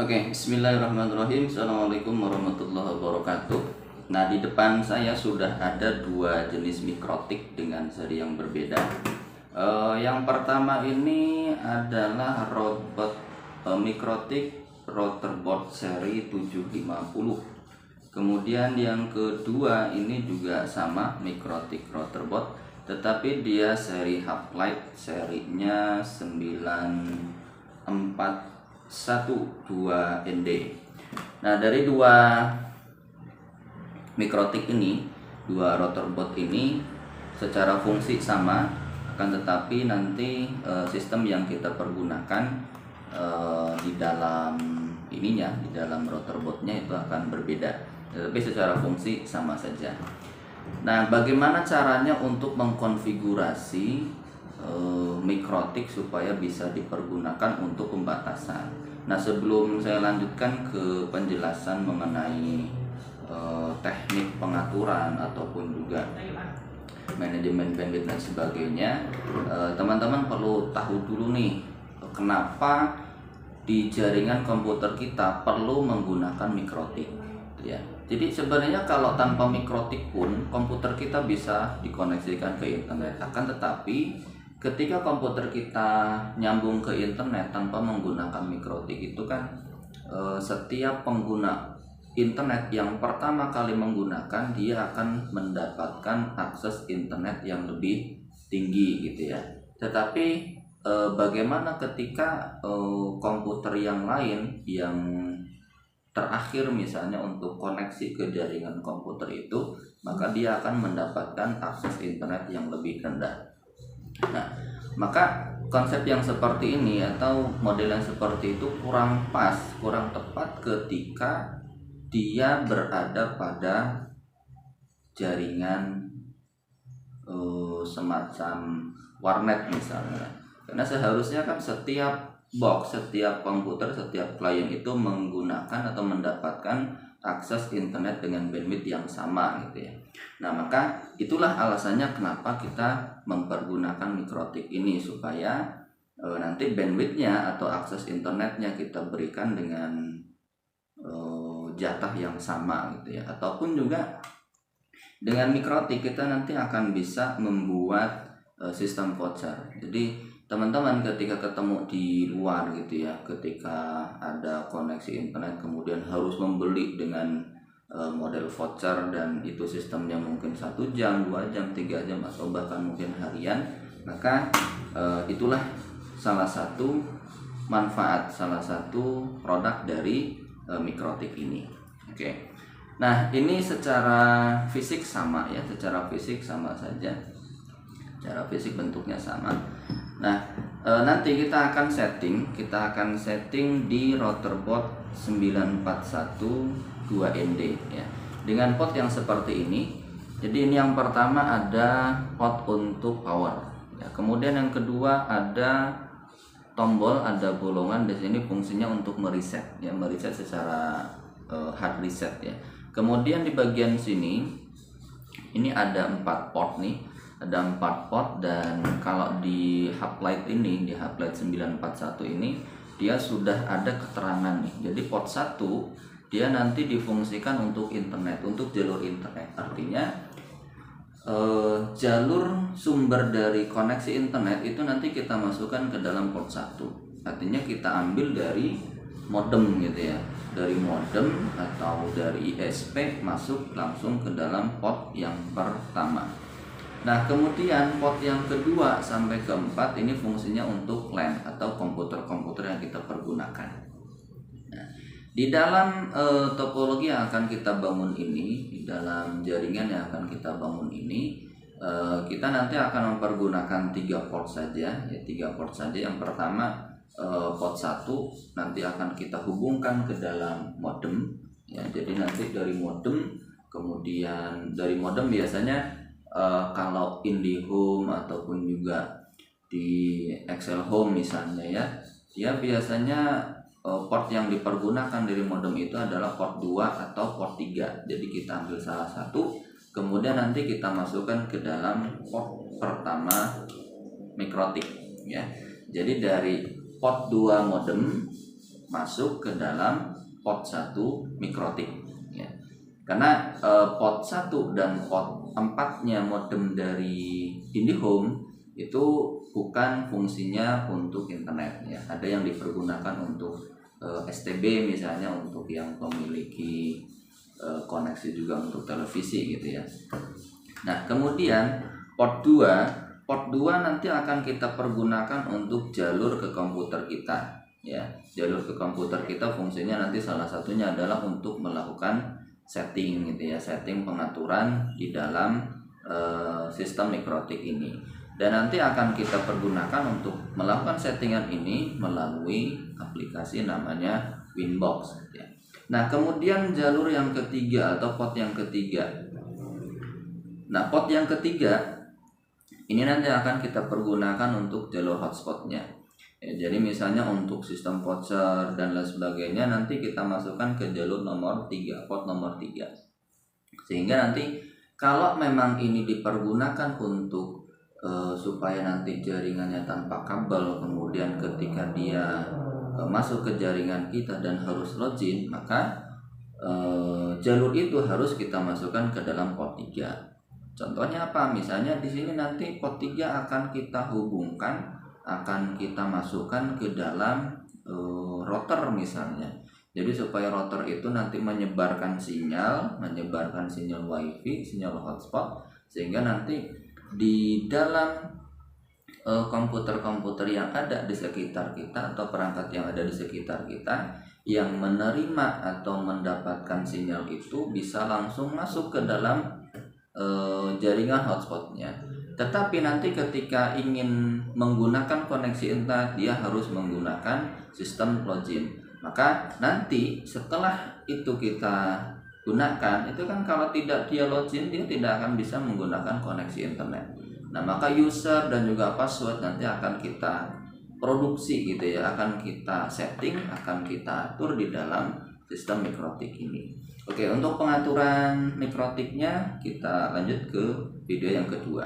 Oke, bismillahirrahmanirrahim. Assalamualaikum warahmatullahi wabarakatuh. Nah, di depan saya sudah ada dua jenis mikrotik dengan seri yang berbeda. Yang pertama ini adalah robot mikrotik Roterbot seri 750. Kemudian yang kedua ini juga sama mikrotik Roterbot, tetapi dia seri Hoplite, serinya 9412ND. Nah, dari dua mikrotik ini, dua Roterbot ini secara fungsi sama, akan tetapi nanti sistem yang kita pergunakan di dalam ininya, di dalam Roterbotnya itu akan berbeda, tetapi secara fungsi sama saja. Nah, bagaimana caranya untuk mengkonfigurasi mikrotik supaya bisa dipergunakan untuk pembatasan? Nah, sebelum saya lanjutkan ke penjelasan mengenai teknik pengaturan ataupun juga manajemen bandwidth dan sebagainya, teman-teman perlu tahu dulu nih, kenapa di jaringan komputer kita perlu menggunakan mikrotik, ya. Jadi sebenarnya kalau tanpa mikrotik pun komputer kita bisa dikoneksikan ke internet. Akan tetapi ketika komputer kita nyambung ke internet tanpa menggunakan mikrotik itu kan setiap pengguna internet yang pertama kali menggunakan dia akan mendapatkan akses internet yang lebih tinggi gitu ya. Tetapi bagaimana ketika komputer yang lain yang terakhir misalnya untuk koneksi ke jaringan komputer itu, maka dia akan mendapatkan akses internet yang lebih rendah. Nah, maka konsep yang seperti ini atau model yang seperti itu kurang pas, kurang tepat ketika dia berada pada jaringan semacam warnet misalnya. Karena seharusnya kan setiap box, setiap komputer, setiap klien itu menggunakan atau mendapatkan akses internet dengan bandwidth yang sama gitu ya. Nah, maka itulah alasannya kenapa kita mempergunakan mikrotik ini, supaya nanti bandwidthnya atau akses internetnya kita berikan dengan jatah yang sama gitu ya. Ataupun juga dengan mikrotik kita nanti akan bisa membuat sistem voucher. Jadi teman-teman ketika ketemu di luar gitu ya, ketika ada koneksi internet kemudian harus membeli dengan model voucher, dan itu sistemnya mungkin 1 jam, 2 jam, 3 jam atau bahkan mungkin harian, maka itulah salah satu manfaat, salah satu produk dari mikrotik ini. Oke. Nah, ini secara fisik sama ya, secara fisik sama saja. Secara fisik bentuknya sama. Nah, nanti kita akan setting di Roterbot 9412ND ya. Dengan port yang seperti ini. Jadi ini yang pertama ada port untuk power ya. Kemudian yang kedua ada tombol, ada bolongan di sini fungsinya untuk mereset ya, mereset secara hard reset ya. Kemudian di bagian sini ini ada 4 port nih. Ada 4 port, dan kalau di Hoplite ini, di Hoplite 941 ini dia sudah ada keterangan nih. Jadi port 1 dia nanti difungsikan untuk internet, untuk jalur internet. Artinya jalur sumber dari koneksi internet itu nanti kita masukkan ke dalam port 1. Artinya kita ambil dari modem gitu ya, dari modem atau dari ISP masuk langsung ke dalam port yang pertama. Nah, kemudian port yang kedua sampai keempat ini fungsinya untuk LAN atau komputer-komputer yang kita pergunakan. Nah, di dalam topologi yang akan kita bangun ini, di dalam jaringan yang akan kita bangun ini, kita nanti akan mempergunakan 3 port saja, ya 3 port saja. Yang pertama port 1 nanti akan kita hubungkan ke dalam modem, ya. Jadi nanti dari modem, kemudian dari modem biasanya kalau IndiHome ataupun juga di Excel Home misalnya ya, dia biasanya port yang dipergunakan dari modem itu adalah port 2 atau port 3. Jadi kita ambil salah satu, kemudian nanti kita masukkan ke dalam port pertama mikrotik ya. Jadi dari port 2 modem masuk ke dalam port 1 mikrotik ya. Karena port 1 dan port 4-nya modem dari IndiHome itu bukan fungsinya untuk internet ya. Ada yang dipergunakan untuk STB misalnya, untuk yang memiliki koneksi juga untuk televisi gitu ya. Nah, kemudian port 2 nanti akan kita pergunakan untuk jalur ke komputer kita ya. Jalur ke komputer kita fungsinya nanti salah satunya adalah untuk melakukan setting gitu ya, setting pengaturan di dalam sistem mikrotik ini. Dan nanti akan kita pergunakan untuk melakukan settingan ini melalui aplikasi namanya Winbox ya. Nah, kemudian jalur yang ketiga atau port yang ketiga. Nah, port yang ketiga ini nanti akan kita pergunakan untuk jalur hotspotnya ya. Jadi misalnya untuk sistem voucher dan lain sebagainya nanti kita masukkan ke jalur nomor 3, port nomor 3. Sehingga nanti kalau memang ini dipergunakan untuk supaya nanti jaringannya tanpa kabel, kemudian ketika dia masuk ke jaringan kita dan harus login, maka jalur itu harus kita masukkan ke dalam port 3. Contohnya apa? Misalnya di sini nanti port 3 akan kita hubungkan, akan kita masukkan ke dalam router misalnya. Jadi supaya router itu nanti menyebarkan sinyal wifi, sinyal hotspot, sehingga nanti di dalam komputer-komputer yang ada di sekitar kita atau perangkat yang ada di sekitar kita yang menerima atau mendapatkan sinyal itu bisa langsung masuk ke dalam jaringan hotspotnya. Tetapi nanti ketika ingin menggunakan koneksi internet, dia harus menggunakan sistem login. Maka nanti setelah itu kita gunakan, itu kan kalau tidak dia login, dia tidak akan bisa menggunakan koneksi internet. Nah, maka user dan juga password nanti akan kita produksi gitu ya, akan kita setting, akan kita atur di dalam sistem mikrotik ini. Oke, untuk pengaturan mikrotiknya kita lanjut ke video yang kedua.